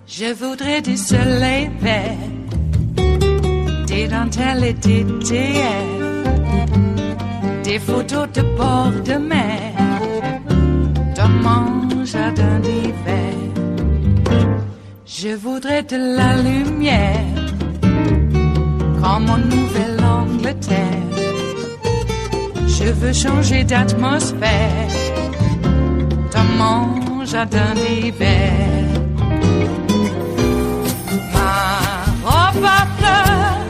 Je voudrais du soleil vert, des dentelles et des théières, des photos de bord de mer, dans mon jardin d'hiver. Je voudrais de la lumière, comme en Nouvelle-Angleterre. Je veux changer d'atmosphère, dans mon jardin d'hiver. Ma fleur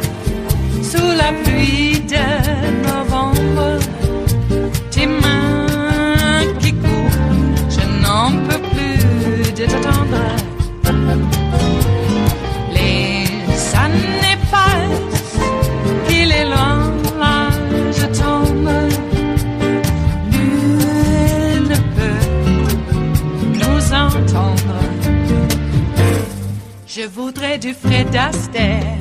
sous la pluie de novembre, tes mains qui courent, je n'en peux plus de t'attendre. Les années passent, qu'il est loin, là je tombe. Nul ne peut nous entendre. Je voudrais du Fred Astaire,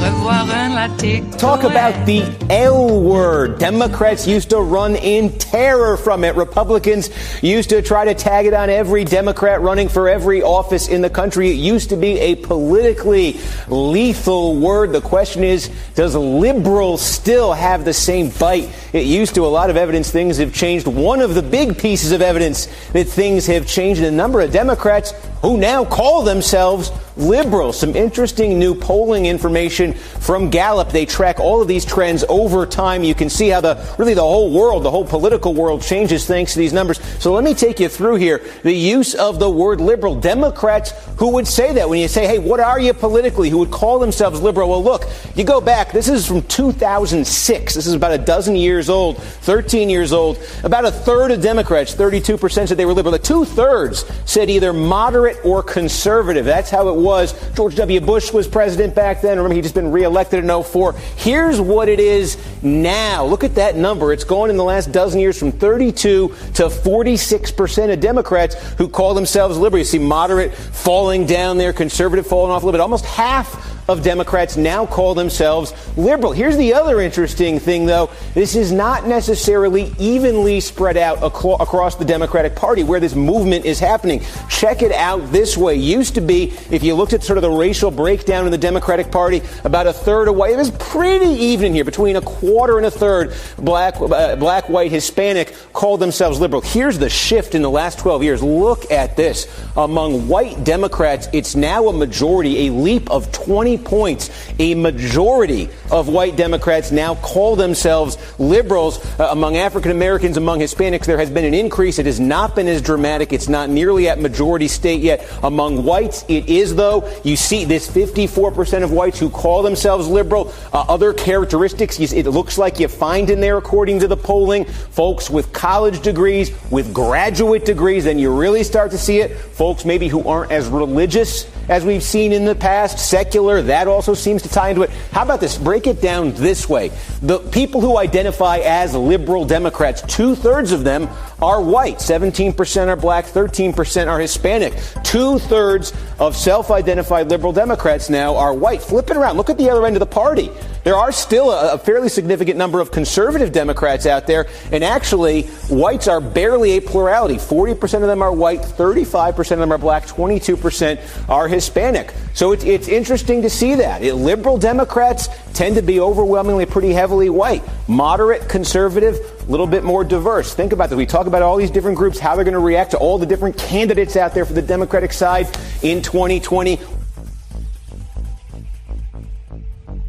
revoir un latte. Talk about the L word. Democrats used to run in terror from it. Republicans used to try to tag it on every Democrat running for every office in the country. It used to be a politically lethal word. The question is, does liberal still have the same bite it used to? A lot of evidence things have changed. One of the big pieces of evidence that things have changed, a number of Democrats who now call themselves liberals. Some interesting new polling information from Gallup. They track all of these trends over time. You can see how the whole world, the whole political world changes thanks to these numbers. So let me take you through here the use of the word liberal. Democrats who would say that when you say, hey, what are you politically, who would call themselves liberal? Well, look, you go back. This is from 2006. This is about a dozen years old, 13 years old. About a third of Democrats, 32%, said they were liberal. Two-thirds said either moderate or conservative. That's how it was. George W. Bush was president back then. Remember, he'd just been reelected in 04. Here's what it is now. Look at that number. It's gone in the last dozen years from 32 to 46% of Democrats who call themselves liberal. You see moderate falling down there, conservative falling off a little bit. Almost half of Democrats now call themselves liberal. Here's the other interesting thing, though. This is not necessarily evenly spread out across the Democratic Party where this movement is happening. Check it out this way. Used to be, if you looked at sort of the racial breakdown in the Democratic Party, about a third of white. It was pretty even here, between a quarter and a third black, white, Hispanic called themselves liberal. Here's the shift in the last 12 years. Look at this. Among white Democrats, it's now a majority, a leap of 20 points. A majority of white Democrats now call themselves liberals. Among African Americans, among Hispanics, there has been an increase. It has not been as dramatic. It's not nearly at majority state yet. Among whites, it is, though. You see this 54% of whites who call themselves liberal. Other characteristics it looks like you find in there, according to the polling. Folks with college degrees, with graduate degrees, then you really start to see it. Folks maybe who aren't as religious as we've seen in the past, secular, that also seems to tie into it. How about this? Break it down this way. The people who identify as liberal Democrats, two-thirds of them are white. 17% are black, 13% are Hispanic. Two-thirds of self-identified liberal Democrats now are white. Flip it around. Look at the other end of the party. There are still a fairly significant number of conservative Democrats out there, and actually, whites are barely a plurality. 40% of them are white, 35% of them are black, 22% are Hispanic. So it's interesting to see that. Liberal Democrats tend to be overwhelmingly pretty heavily white. Moderate, conservative, a little bit more diverse. Think about this. We talk about all these different groups, how they're going to react to all the different candidates out there for the Democratic side in 2020.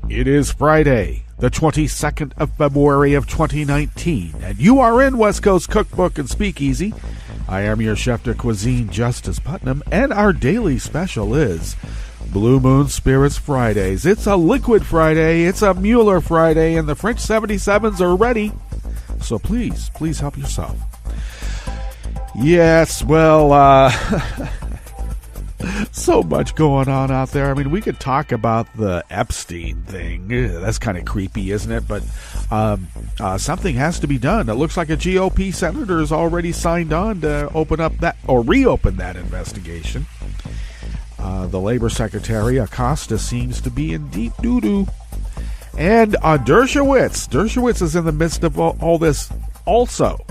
It is Friday, the 22nd of February of 2019, and you are in West Coast Cookbook and Speakeasy. I am your chef de cuisine, Justice Putnam, and our daily special is Blue Moon Spirits Fridays. It's a Liquid Friday, it's a Mueller Friday, and the French 77s are ready. So please help yourself. Yes, well, So much going on out there. I mean, we could talk about the Epstein thing. That's kind of creepy, isn't it? But something has to be done. It looks like a GOP senator has already signed on to open up that or reopen that investigation. The Labor Secretary, Acosta, seems to be in deep doo-doo. And Dershowitz is in the midst of all this also.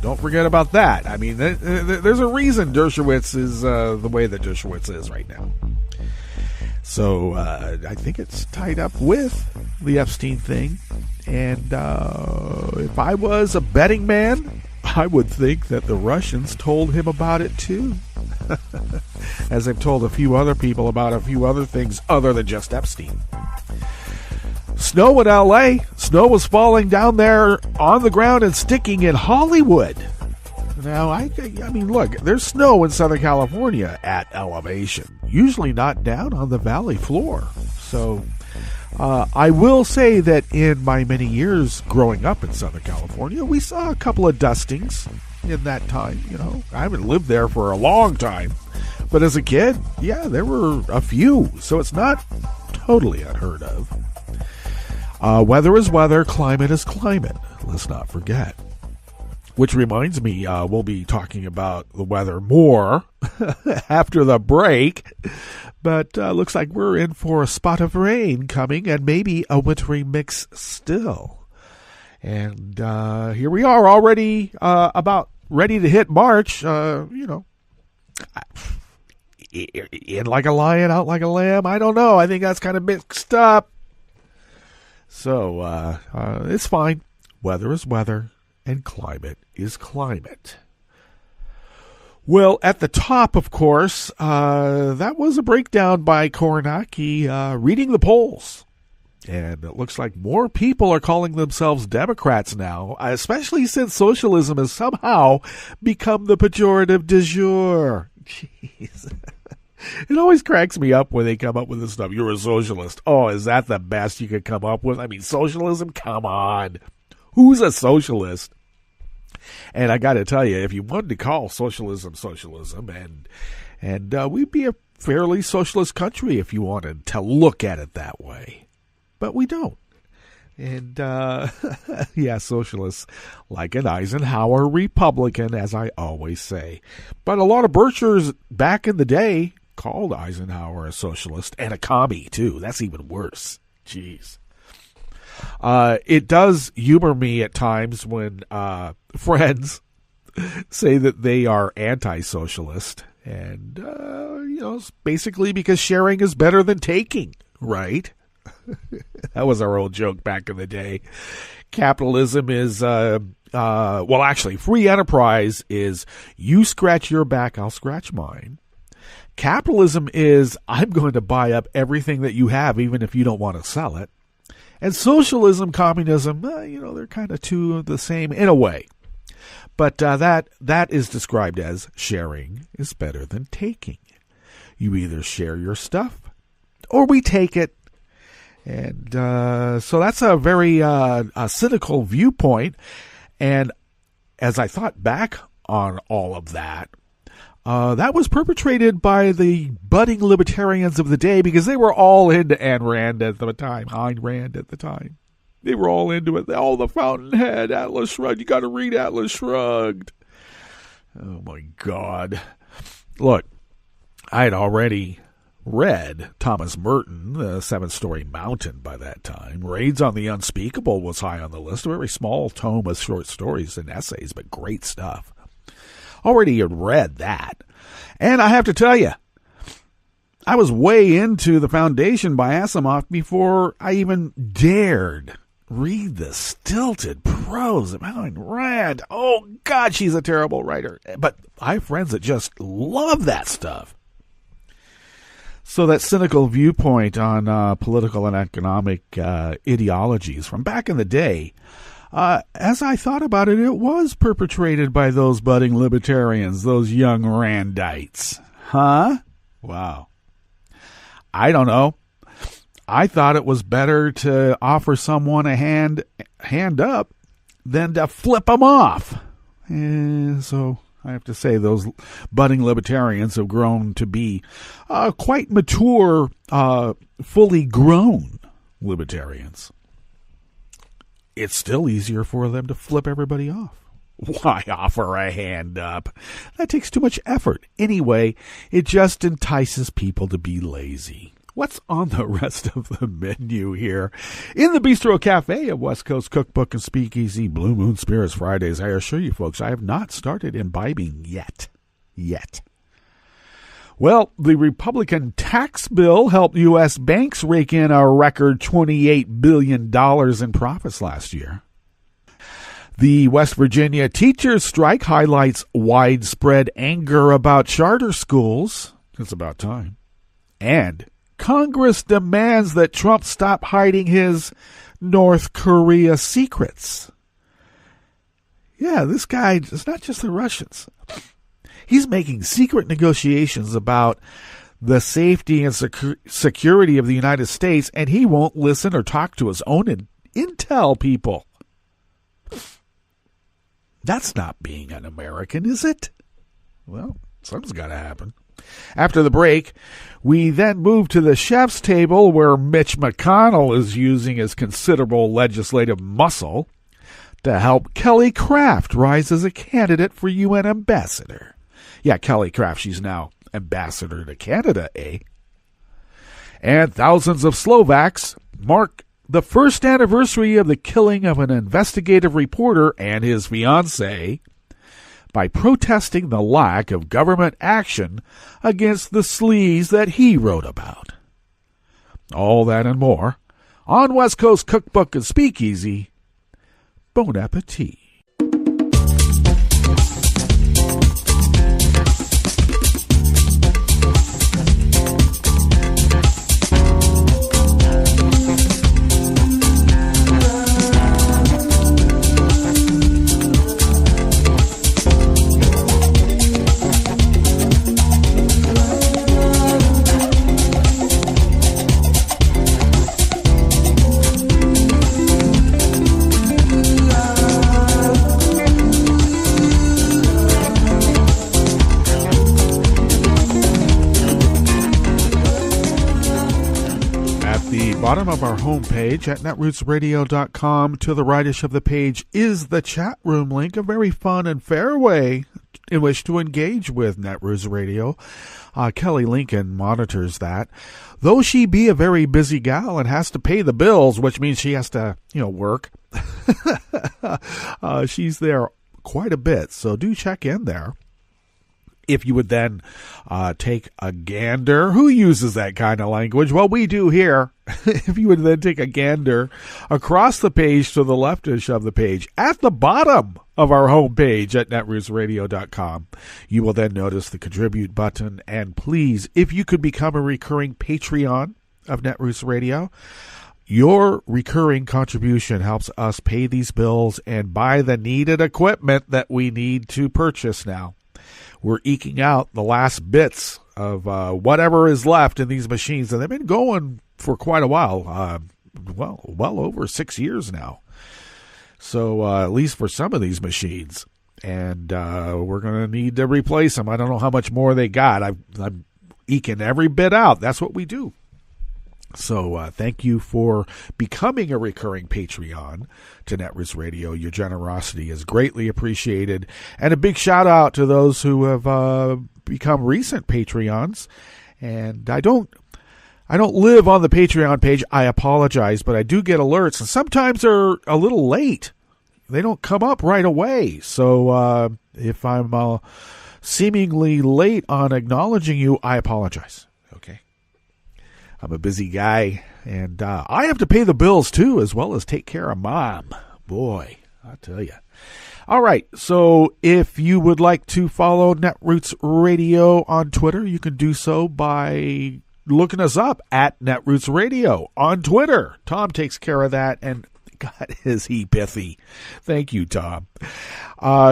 Don't forget about that. I mean, there's a reason Dershowitz is the way that Dershowitz is right now. So I think it's tied up with the Epstein thing. And if I was a betting man, I would think that the Russians told him about it too. As they've told a few other people about a few other things other than just Epstein. Snow in L.A. Snow was falling down there on the ground and sticking in Hollywood. Now, I mean, look, there's snow in Southern California at elevation, usually not down on the valley floor. So, I will say that in my many years growing up in Southern California, we saw a couple of dustings in that time. You know, I haven't lived there for a long time, but as a kid, yeah, there were a few. So it's not totally unheard of. Weather is weather, climate is climate. Let's not forget. Which reminds me, we'll be talking about the weather more after the break. But looks like we're in for a spot of rain coming and maybe a wintry mix still. And here we are already about ready to hit March. In like a lion, out like a lamb. I don't know. I think that's kind of mixed up. So, it's fine. Weather is weather, and climate is climate. Well, at the top, of course, that was a breakdown by Koronaki reading the polls. And it looks like more people are calling themselves Democrats now, especially since socialism has somehow become the pejorative du jour. Jeez. It always cracks me up when they come up with this stuff. You're a socialist. Oh, is that the best you could come up with? I mean, socialism? Come on. Who's a socialist? And I got to tell you, if you wanted to call socialism, and we'd be a fairly socialist country if you wanted to look at it that way. But we don't. And, yeah, socialists, like an Eisenhower Republican, as I always say. But a lot of Birchers back in the day called Eisenhower a socialist and a commie, too. That's even worse. Jeez. It does humor me at times when friends say that they are anti-socialist. And, it's basically because sharing is better than taking, right? That was our old joke back in the day. Capitalism is, free enterprise is you scratch your back, I'll scratch mine. Capitalism is I'm going to buy up everything that you have, even if you don't want to sell it. And socialism, communism, they're kind of two of the same in a way. But that is described as sharing is better than taking. You either share your stuff or we take it. And so that's a very cynical viewpoint. And as I thought back on all of that, that was perpetrated by the budding libertarians of the day because they were all into Ayn Rand at the time. They were all into it. Oh, the Fountainhead, Atlas Shrugged. You got to read Atlas Shrugged. Oh, my God. Look, I had already read Thomas Merton, The Seven-Story Mountain, by that time. Raids on the Unspeakable was high on the list. A very small tome of short stories and essays, but great stuff. Already had read that. And I have to tell you, I was way into The Foundation by Asimov before I even dared read the stilted prose of Ayn Rand. Oh, God, she's a terrible writer. But I have friends that just love that stuff. So that cynical viewpoint on political and economic ideologies from back in the day, as I thought about it, it was perpetrated by those budding libertarians, those young Randites. Huh? Wow. I don't know. I thought it was better to offer someone a hand up than to flip them off. And so I have to say, those budding libertarians have grown to be quite mature, fully grown libertarians. It's still easier for them to flip everybody off. Why offer a hand up? That takes too much effort. Anyway, it just entices people to be lazy. What's on the rest of the menu here? In the Bistro Cafe of West Coast Cookbook and Speakeasy, Blue Moon Spirits Fridays, I assure you folks, I have not started imbibing yet. Well, the Republican tax bill helped U.S. banks rake in a record $28 billion in profits last year. The West Virginia teachers' strike highlights widespread anger about charter schools. It's about time. And Congress demands that Trump stop hiding his North Korea secrets. Yeah, this guy, it's not just the Russians. He's making secret negotiations about the safety and security of the United States, and he won't listen or talk to his own intel people. That's not being an American, is it? Well, something's got to happen. After the break, we then move to the chef's table where Mitch McConnell is using his considerable legislative muscle to help Kelly Craft rise as a candidate for UN ambassador. Yeah, Kelly Craft, she's now ambassador to Canada, eh? And thousands of Slovaks mark the first anniversary of the killing of an investigative reporter and his fiancee by protesting the lack of government action against the sleaze that he wrote about. All that and more on West Coast Cookbook and Speakeasy. Bon appetit. Bottom of our homepage at netrootsradio.com, to the rightish of the page is the chat room link, a very fun and fair way in which to engage with Netroots Radio. Kelly Lincoln monitors that. Though she be a very busy gal and has to pay the bills, which means she has to, work, she's there quite a bit, so do check in there. If you would then take a gander, who uses that kind of language? Well, we do here. If you would then take a gander across the page to the leftish of the page, at the bottom of our homepage at netrootsradio.com, you will then notice the contribute button. And please, if you could become a recurring Patreon of Netroots Radio, your recurring contribution helps us pay these bills and buy the needed equipment that we need to purchase now. We're eking out the last bits of whatever is left in these machines, and they've been going for quite a while, well over 6 years now. So at least for some of these machines, and we're going to need to replace them. I don't know how much more they got. I'm eking every bit out. That's what we do. So thank you for becoming a recurring Patreon to Netroots Radio. Your generosity is greatly appreciated. And a big shout out to those who have become recent Patreons. And I don't live on the Patreon page. I apologize, but I do get alerts, and sometimes they're a little late. They don't come up right away. So if I'm seemingly late on acknowledging you, I apologize. Okay. I'm a busy guy, and I have to pay the bills, too, as well as take care of Mom. Boy, I tell you. All right, so if you would like to follow Netroots Radio on Twitter, you can do so by looking us up at Netroots Radio on Twitter. Tom takes care of that, and God, is he pithy. Thank you, Tom.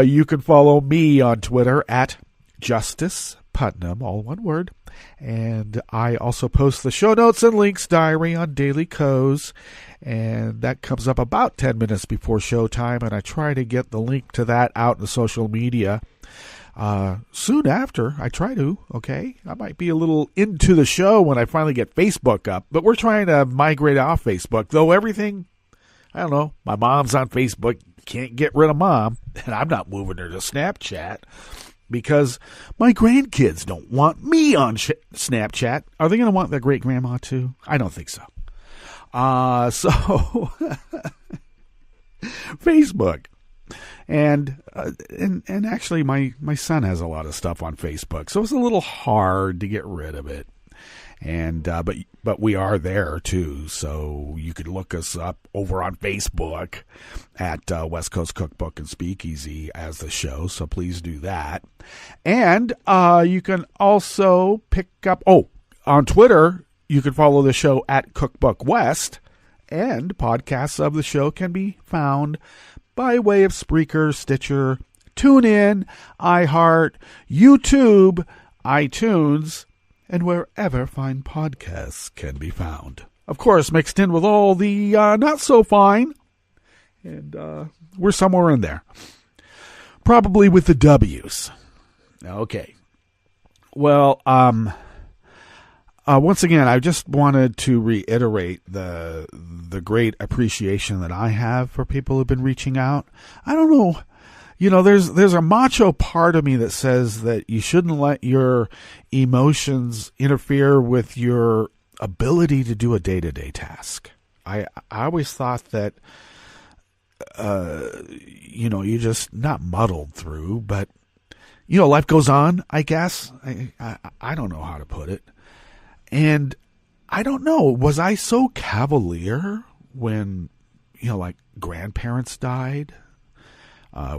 You can follow me on Twitter at Justice Putnam, all one word. And I also post the show notes and links diary on Daily Co's, and that comes up about 10 minutes before showtime, and I try to get the link to that out in the social media soon after. I try to, okay? I might be a little into the show when I finally get Facebook up, but we're trying to migrate off Facebook, though everything, I don't know, my mom's on Facebook, can't get rid of mom, and I'm not moving her to Snapchat because my grandkids don't want me on Snapchat. Are they going to want their great-grandma too? I don't think so. So Facebook. And actually my son has a lot of stuff on Facebook, so it's a little hard to get rid of it. And but we are there too, so you could look us up over on Facebook at West Coast Cookbook and Speakeasy as the show. So please do that. And you can also pick up on Twitter. You can follow the show at Cookbook West, and podcasts of the show can be found by way of Spreaker, Stitcher, TuneIn, iHeart, YouTube, iTunes, and wherever fine podcasts can be found. Of course, mixed in with all the not so fine, and we're somewhere in there. Probably with the W's. Okay. Well, once again, I just wanted to reiterate the great appreciation that I have for people who've been reaching out. I don't know. You know, there's a macho part of me that says that you shouldn't let your emotions interfere with your ability to do a day-to-day task. I always thought that, you just not muddled through, but, life goes on, I guess. I don't know how to put it. And I don't know, was I so cavalier when, like grandparents died?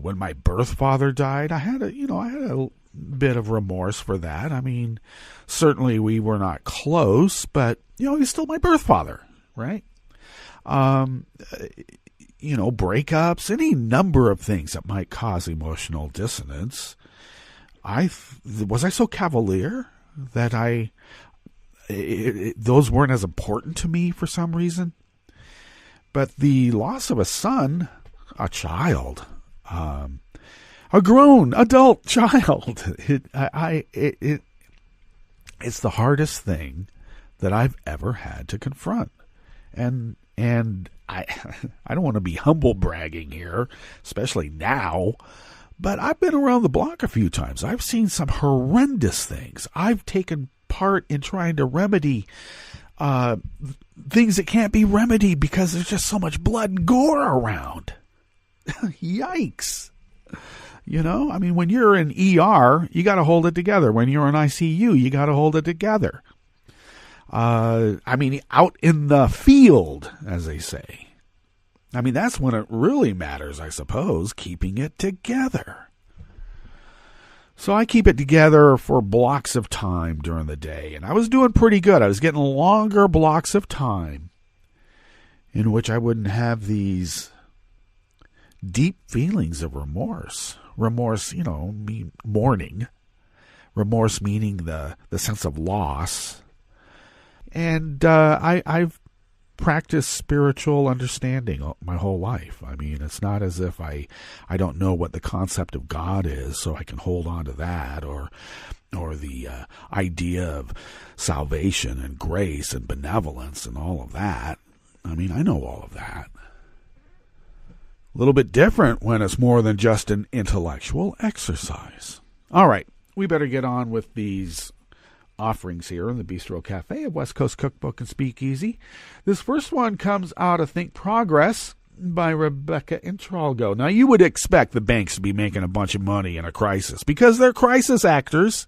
When my birth father died, I had a bit of remorse for that. I mean, certainly we were not close, but, he's still my birth father, right? Breakups, any number of things that might cause emotional dissonance. Was I so cavalier that those weren't as important to me for some reason? But the loss of a son, a child, a grown adult child, it's the hardest thing that I've ever had to confront. And I don't want to be humble bragging here, especially now, but I've been around the block a few times. I've seen some horrendous things. I've taken part in trying to remedy things that can't be remedied because there's just so much blood and gore around. Yikes. I mean, when you're in ER, you got to hold it together. When you're in ICU, you got to hold it together. Out in the field, as they say. I mean, that's when it really matters, I suppose, keeping it together. So I keep it together for blocks of time during the day, and I was doing pretty good. I was getting longer blocks of time in which I wouldn't have these deep feelings of remorse. Remorse, mourning. Remorse meaning the sense of loss. And I've practiced spiritual understanding my whole life. I mean, it's not as if I don't know what the concept of God is, so I can hold on to that, or the idea of salvation and grace and benevolence and all of that. I mean, I know all of that. A little bit different when it's more than just an intellectual exercise. All right, we better get on with these offerings here in the Bistro Cafe of West Coast Cookbook and Speakeasy. This first one comes out of Think Progress by Rebecca Intralgo. Now, you would expect the banks to be making a bunch of money in a crisis because they're crisis actors.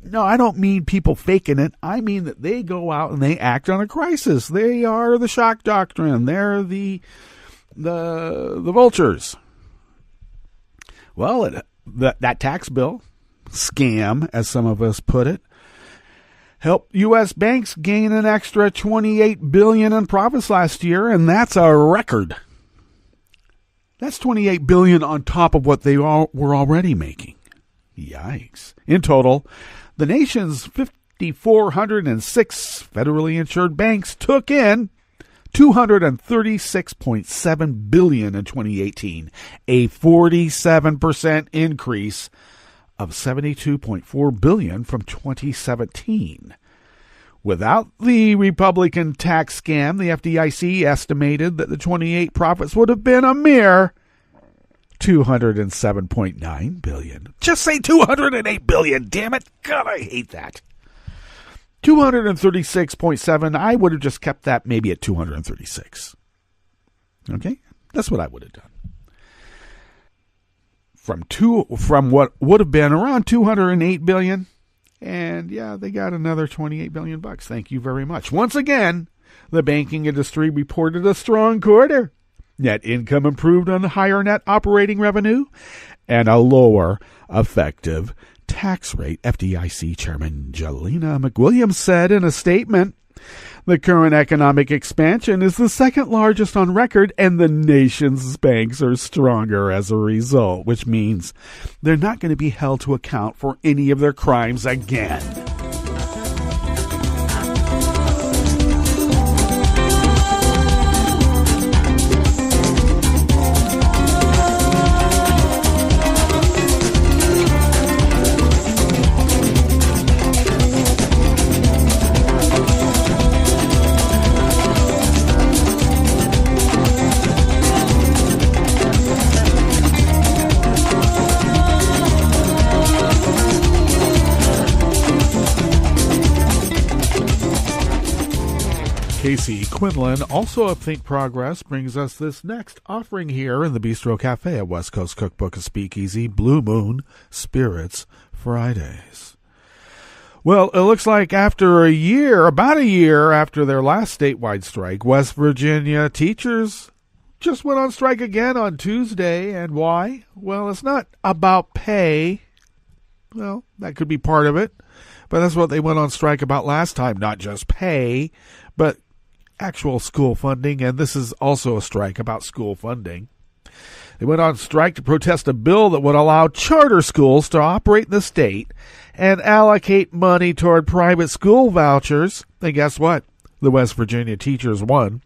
No, I don't mean people faking it. I mean that they go out and they act on a crisis. They are the shock doctrine. They're the vultures. Well, that tax bill scam, as some of us put it, helped U.S. banks gain an extra $28 billion in profits last year, and that's a record. That's $28 billion on top of what they were already making. Yikes. In total, the nation's 5,406 federally insured banks took in $236.7 billion in 2018, a 47% increase of $72.4 billion from 2017. Without the Republican tax scam, the FDIC estimated that the 28 profits would have been a mere $207.9 billion. Just say $208 billion, damn it. God, I hate that. 236.7, I would have just kept that maybe at 236. Okay? That's what I would have done. From what would have been around $208 billion, and yeah, they got another $28 billion. Thank you very much. Once again, the banking industry reported a strong quarter. Net income improved on higher net operating revenue and a lower effective tax rate. FDIC Chairman Jelena McWilliams said in a statement, the current economic expansion is the second largest on record, and the nation's banks are stronger as a result, which means they're not going to be held to account for any of their crimes again. Casey Quinlan, also of Think Progress, brings us this next offering here in the Bistro Cafe at West Coast Cookbook and Speakeasy, Blue Moon Spirits Fridays. Well, it looks like about a year after their last statewide strike, West Virginia teachers just went on strike again on Tuesday. And why? Well, it's not about pay. Well, that could be part of it. But that's what they went on strike about last time, not just pay, but actual school funding, and this is also a strike about school funding. They went on strike to protest a bill that would allow charter schools to operate in the state and allocate money toward private school vouchers. And guess what? The West Virginia teachers won.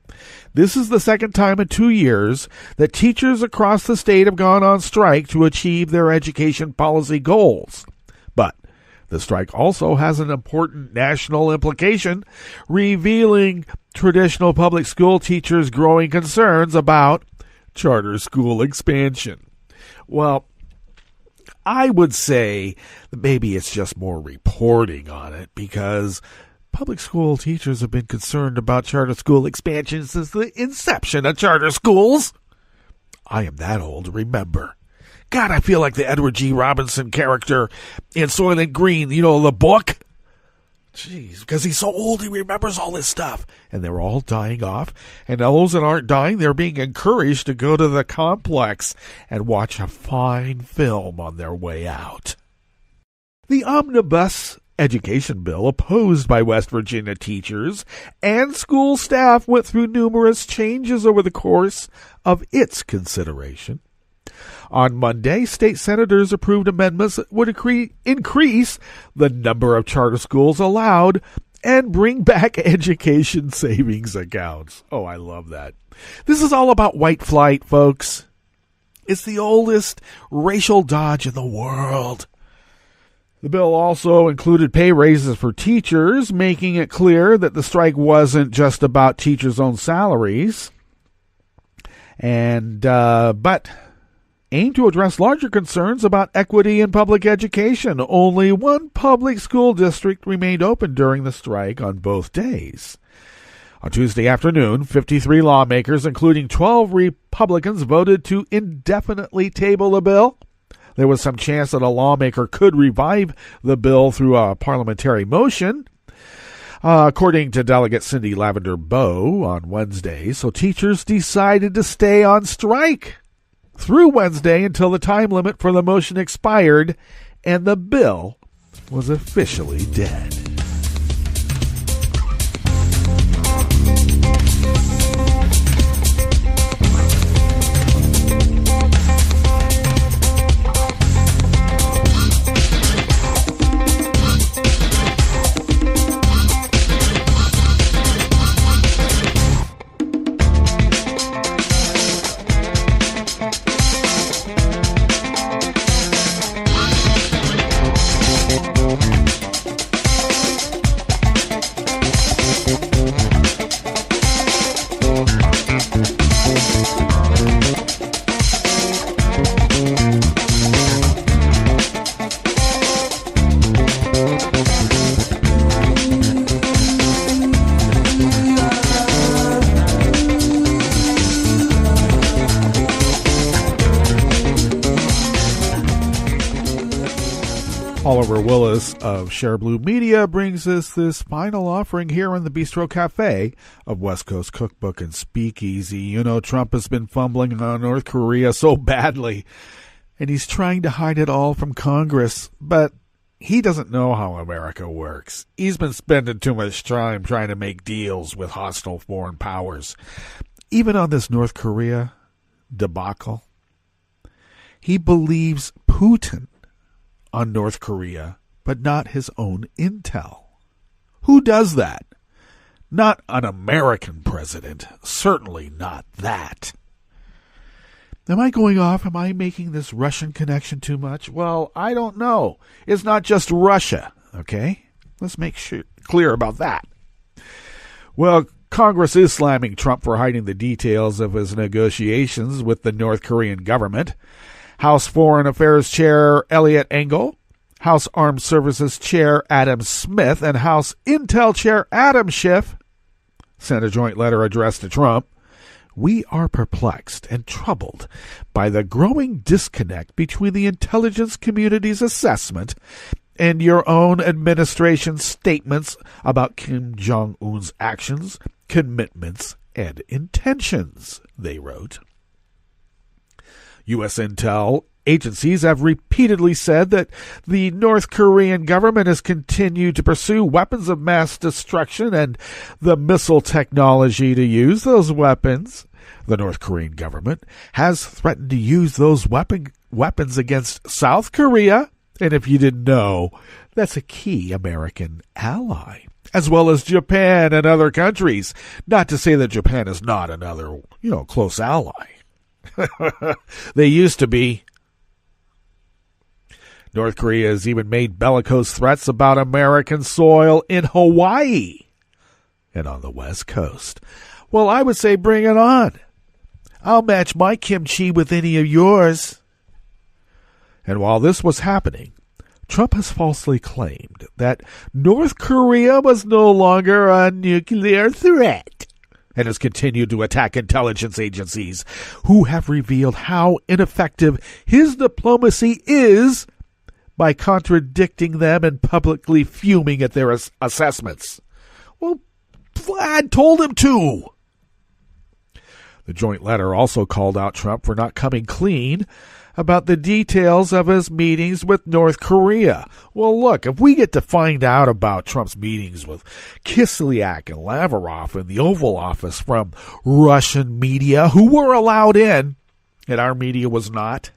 This is the second time in 2 years that teachers across the state have gone on strike to achieve their education policy goals. But the strike also has an important national implication, revealing traditional public school teachers' growing concerns about charter school expansion. Well, I would say that maybe it's just more reporting on it, because public school teachers have been concerned about charter school expansion since the inception of charter schools. I am that old to remember. God, I feel like the Edward G. Robinson character in Soylent Green, the book. Jeez, because he's so old, he remembers all this stuff. And they're all dying off. And those that aren't dying, they're being encouraged to go to the complex and watch a fine film on their way out. The omnibus education bill, opposed by West Virginia teachers and school staff, went through numerous changes over the course of its consideration. On Monday, state senators approved amendments that would increase the number of charter schools allowed and bring back education savings accounts. Oh, I love that. This is all about white flight, folks. It's the oldest racial dodge in the world. The bill also included pay raises for teachers, making it clear that the strike wasn't just about teachers' own salaries. But aimed to address larger concerns about equity in public education. Only one public school district remained open during the strike on both days. On Tuesday afternoon, 53 lawmakers, including 12 Republicans, voted to indefinitely table the bill. There was some chance that a lawmaker could revive the bill through a parliamentary motion, according to Delegate Cindy Lavender Bowe on Wednesday. So teachers decided to stay on strike through Wednesday until the time limit for the motion expired, and the bill was officially dead. Oliver Willis of Share Blue Media brings us this final offering here in the Bistro Cafe of West Coast Cookbook and Speakeasy. You know, Trump has been fumbling on North Korea so badly, and he's trying to hide it all from Congress, but he doesn't know how America works. He's been spending too much time trying to make deals with hostile foreign powers. Even on this North Korea debacle, he believes Putin on North Korea, but not his own intel. Who does that? Not an American president. Certainly not that. Am I going off? Am I making this Russian connection too much? Well, I don't know. It's not just Russia, okay? Let's make clear about that. Well, Congress is slamming Trump for hiding the details of his negotiations with the North Korean government. House Foreign Affairs Chair Eliot Engel, House Armed Services Chair Adam Smith, and House Intel Chair Adam Schiff sent a joint letter addressed to Trump. We are perplexed and troubled by the growing disconnect between the intelligence community's assessment and your own administration's statements about Kim Jong-un's actions, commitments, and intentions, they wrote. U.S. intel agencies have repeatedly said that the North Korean government has continued to pursue weapons of mass destruction and the missile technology to use those weapons. The North Korean government has threatened to use those weapons against South Korea, and if you didn't know, that's a key American ally, as well as Japan and other countries. Not to say that Japan is not another, close ally. They used to be. North Korea has even made bellicose threats about American soil in Hawaii and on the West Coast. Well, I would say bring it on. I'll match my kimchi with any of yours. And while this was happening, Trump has falsely claimed that North Korea was no longer a nuclear threat, and has continued to attack intelligence agencies who have revealed how ineffective his diplomacy is by contradicting them and publicly fuming at their assessments. Well, Vlad told him to. The joint letter also called out Trump for not coming clean about the details of his meetings with North Korea. Well, look, if we get to find out about Trump's meetings with Kislyak and Lavrov in the Oval Office from Russian media, who were allowed in, and our media was not,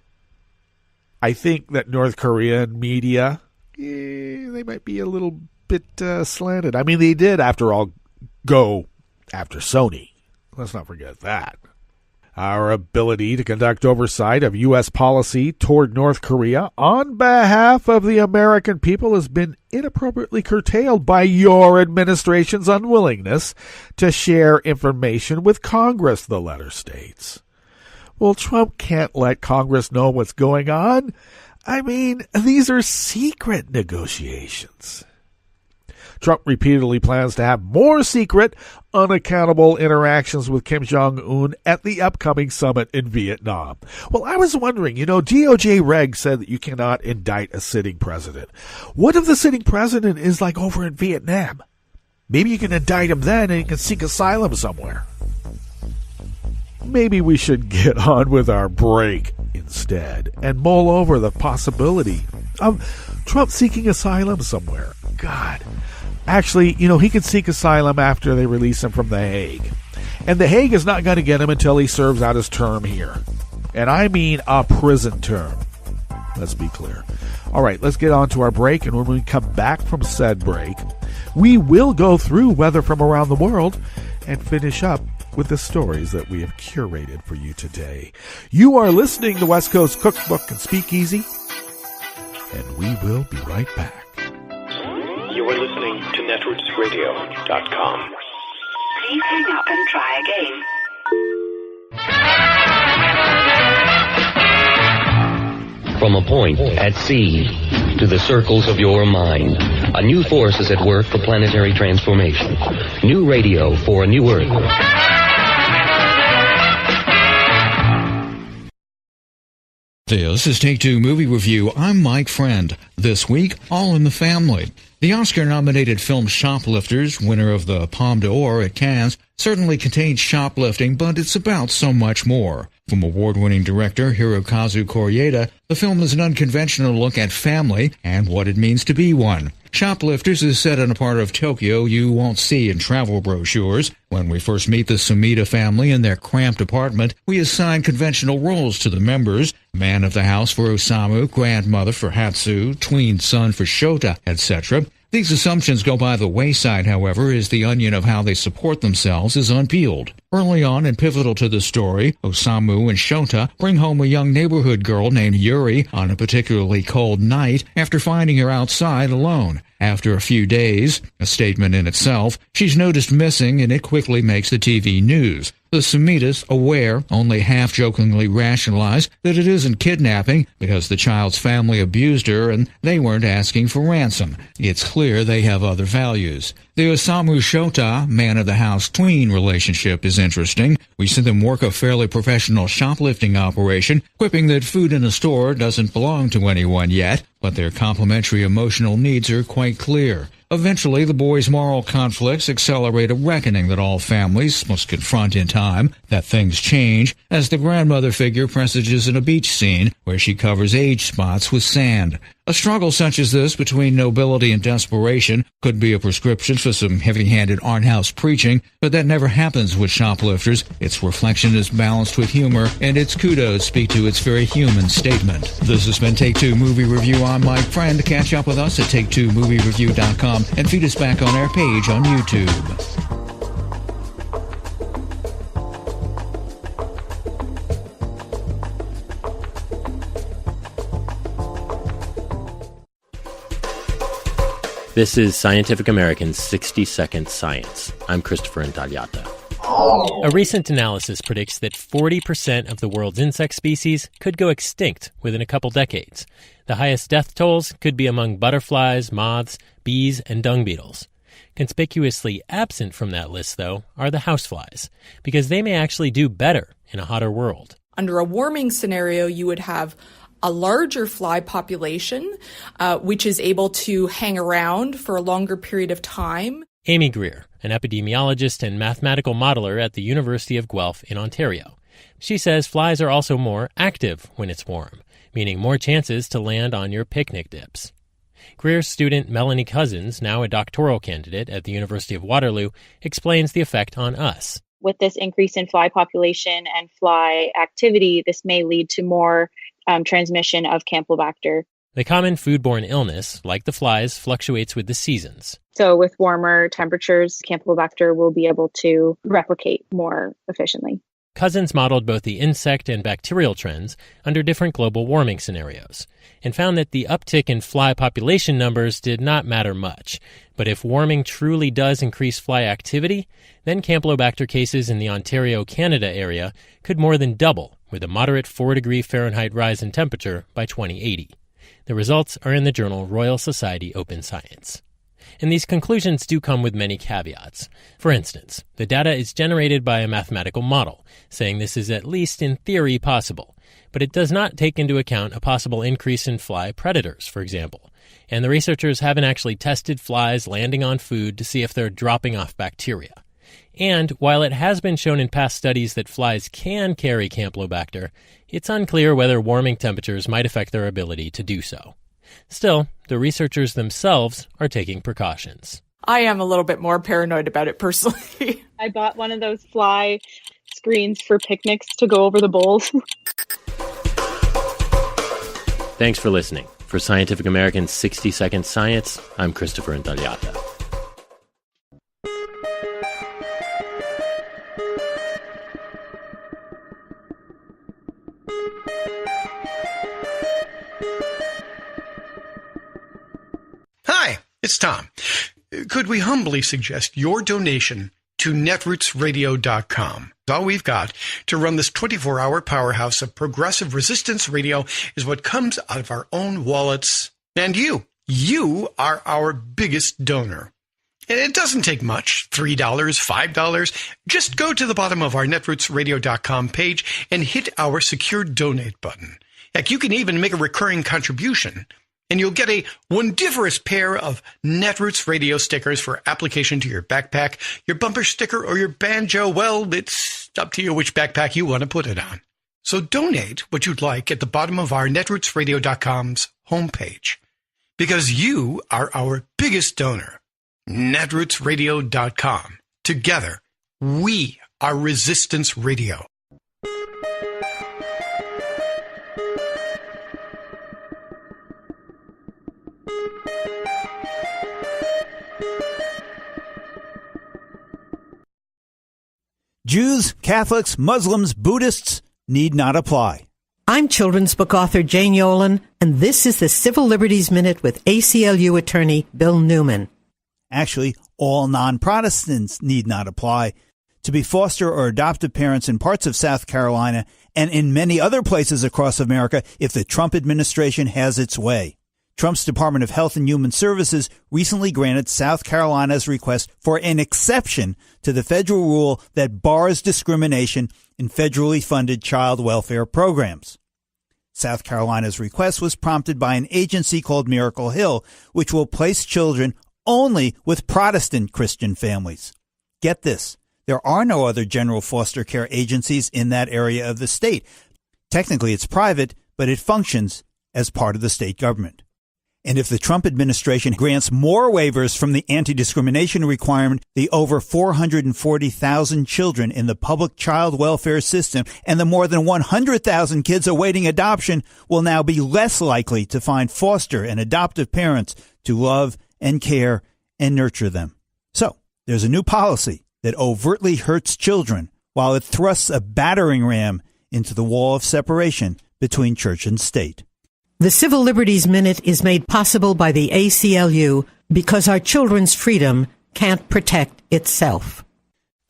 I think that North Korean media, they might be a little bit slanted. I mean, they did, after all, go after Sony. Let's not forget that. Our ability to conduct oversight of U.S. policy toward North Korea on behalf of the American people has been inappropriately curtailed by your administration's unwillingness to share information with Congress, the letter states. Well, Trump can't let Congress know what's going on. I mean, these are secret negotiations. Trump repeatedly plans to have more secret, unaccountable interactions with Kim Jong-un at the upcoming summit in Vietnam. Well, I was wondering, DOJ reg said that you cannot indict a sitting president. What if the sitting president is like over in Vietnam? Maybe you can indict him then and he can seek asylum somewhere. Maybe we should get on with our break instead and mull over the possibility of Trump seeking asylum somewhere. God. Actually, he can seek asylum after they release him from The Hague. And The Hague is not going to get him until he serves out his term here. And I mean a prison term. Let's be clear. All right, let's get on to our break. And when we come back from said break, we will go through weather from around the world and finish up with the stories that we have curated for you today. You are listening to West Coast Cookbook and Speakeasy, and we will be right back. You are listening to netrootsradio.com. Please hang up and try again. From a point at sea to the circles of your mind, a new force is at work for planetary transformation. New radio for a new Earth. This is Take Two Movie Review. I'm Mike Friend. This week, All in the Family. The Oscar-nominated film Shoplifters, winner of the Palme d'Or at Cannes, certainly contains shoplifting, but it's about so much more. From award-winning director Hirokazu Koreeda, the film is an unconventional look at family and what it means to be one. Shoplifters is set in a part of Tokyo you won't see in travel brochures. When we first meet the Sumida family in their cramped apartment, we assign conventional roles to the members: man of the house for Osamu, grandmother for Hatsu, tween son for Shota, etc. These assumptions go by the wayside, however, as the onion of how they support themselves is unpeeled. Early on and pivotal to the story, Osamu and Shota bring home a young neighborhood girl named Yuri on a particularly cold night after finding her outside alone. After a few days, a statement in itself, she's noticed missing and it quickly makes the TV news. The Sumidas, aware, only half-jokingly rationalize that it isn't kidnapping because the child's family abused her and they weren't asking for ransom. It's clear they have other values. The Osamu-Shota, man-of-the-house tween relationship is interesting. We see them work a fairly professional shoplifting operation, quipping that food in a store doesn't belong to anyone yet, but their complementary emotional needs are quite clear. Eventually, the boys' moral conflicts accelerate a reckoning that all families must confront in time, that things change, as the grandmother figure presages in a beach scene where she covers age spots with sand. A struggle such as this between nobility and desperation could be a prescription for some heavy-handed art house preaching, but that never happens with Shoplifters. Its reflection is balanced with humor, and its kudos speak to its very human statement. This has been Take Two Movie Review. I'm Mike Friend. Catch up with us at take2moviereview.com and feed us back on our page on YouTube. This is Scientific American's 60-Second Science. I'm Christopher Intagliata. A recent analysis predicts that 40% of the world's insect species could go extinct within a couple decades. The highest death tolls could be among butterflies, moths, bees, and dung beetles. Conspicuously absent from that list, though, are the houseflies, because they may actually do better in a hotter world. Under a warming scenario, you would have a larger fly population, which is able to hang around for a longer period of time. Amy Greer, an epidemiologist and mathematical modeler at the University of Guelph in Ontario. She says flies are also more active when it's warm, meaning more chances to land on your picnic dips. Greer's student Melanie Cousins, now a doctoral candidate at the University of Waterloo, explains the effect on us. With this increase in fly population and fly activity, this may lead to more transmission of Campylobacter. The common foodborne illness, like the flies, fluctuates with the seasons. So with warmer temperatures, Campylobacter will be able to replicate more efficiently. Cousins modeled both the insect and bacterial trends under different global warming scenarios and found that the uptick in fly population numbers did not matter much. But if warming truly does increase fly activity, then Campylobacter cases in the Ontario, Canada area could more than double, with a moderate 4-degree Fahrenheit rise in temperature by 2080. The results are in the journal Royal Society Open Science. And these conclusions do come with many caveats. For instance, the data is generated by a mathematical model, saying this is at least in theory possible, but it does not take into account a possible increase in fly predators, for example. And the researchers haven't actually tested flies landing on food to see if they're dropping off bacteria. And while it has been shown in past studies that flies can carry Campylobacter, it's unclear whether warming temperatures might affect their ability to do so. Still, the researchers themselves are taking precautions. I am a little bit more paranoid about it personally. I bought one of those fly screens for picnics to go over the bowls. Thanks for listening. For Scientific American's 60-Second Science, I'm Christopher Intagliata. Hi, it's Tom. Could we humbly suggest your donation to netrootsradio.com. All we've got to run this 24-hour powerhouse of progressive resistance radio is what comes out of our own wallets. And you are our biggest donor. And it doesn't take much, $3, $5. Just go to the bottom of our netrootsradio.com page and hit our secure donate button. Heck, you can even make a recurring contribution, and you'll get a wondiferous pair of Netroots radio stickers for application to your backpack, your bumper sticker, or your banjo. Well, it's up to you which backpack you want to put it on. So donate what you'd like at the bottom of our netrootsradio.com's homepage, because you are our biggest donor. netrootsradio.com. Together, we are Resistance Radio. Jews, Catholics, Muslims, Buddhists need not apply. I'm children's book author Jane Yolen, and this is the Civil Liberties Minute with ACLU attorney Bill Newman. Actually, all non-Protestants need not apply. To be foster or adoptive parents in parts of South Carolina and in many other places across America if the Trump administration has its way. Trump's Department of Health and Human Services recently granted South Carolina's request for an exception to the federal rule that bars discrimination in federally funded child welfare programs. South Carolina's request was prompted by an agency called Miracle Hill, which will place children only with Protestant Christian families. Get this, there are no other general foster care agencies in that area of the state. Technically, it's private, but it functions as part of the state government. And if the Trump administration grants more waivers from the anti-discrimination requirement, the over 440,000 children in the public child welfare system and the more than 100,000 kids awaiting adoption will now be less likely to find foster and adoptive parents to love and care and nurture them. So there's a new policy that overtly hurts children while it thrusts a battering ram into the wall of separation between church and state. The Civil Liberties Minute is made possible by the ACLU because our children's freedom can't protect itself.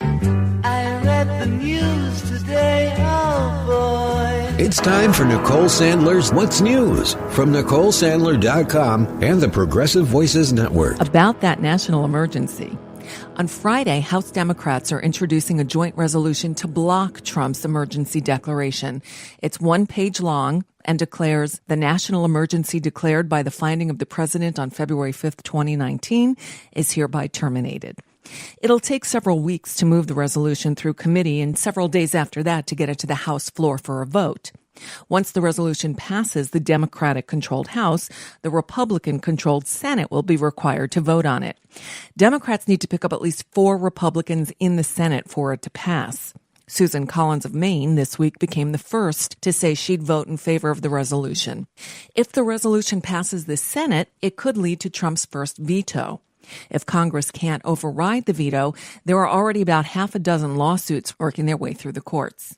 I read the news today, oh boy. It's time for Nicole Sandler's What's News from NicoleSandler.com and the Progressive Voices Network. About that national emergency. On Friday, House Democrats are introducing a joint resolution to block Trump's emergency declaration. It's 1 page long and declares the national emergency declared by the finding of the president on February 5th, 2019 is hereby terminated. It'll take several weeks to move the resolution through committee and several days after that to get it to the House floor for a vote. Once the resolution passes the Democratic-controlled House, the Republican-controlled Senate will be required to vote on it. Democrats need to pick up at least 4 Republicans in the Senate for it to pass. Susan Collins of Maine this week became the first to say she'd vote in favor of the resolution. If the resolution passes the Senate, it could lead to Trump's first veto. If Congress can't override the veto, there are already about half a dozen lawsuits working their way through the courts.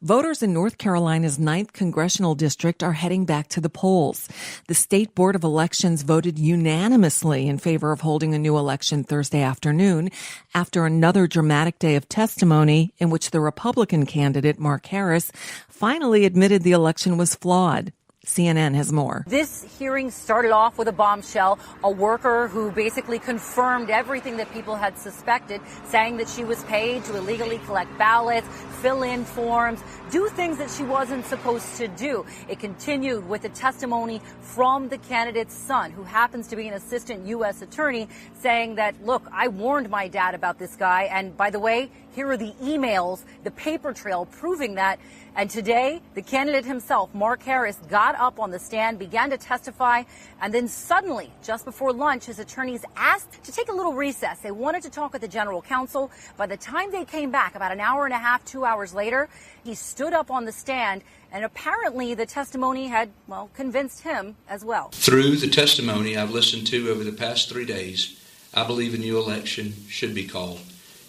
Voters in North Carolina's 9th congressional district are heading back to the polls. The State Board of Elections voted unanimously in favor of holding a new election Thursday afternoon after another dramatic day of testimony in which the Republican candidate, Mark Harris, finally admitted the election was flawed. CNN has more. This hearing started off with a bombshell, a worker who basically confirmed everything that people had suspected, saying that she was paid to illegally collect ballots, fill in forms, do things that she wasn't supposed to do. It continued with the testimony from the candidate's son, who happens to be an assistant U.S. attorney, saying that, look, I warned my dad about this guy, and by the way, here are the emails, the paper trail proving that. And today, the candidate himself, Mark Harris, got up on the stand, began to testify, and then suddenly, just before lunch, his attorneys asked to take a little recess. They wanted to talk with the general counsel. By the time they came back, about an hour and a half, 2 hours later, he stood up on the stand, and apparently the testimony had, well, convinced him as well. Through the testimony I've listened to over the past 3 days, I believe a new election should be called.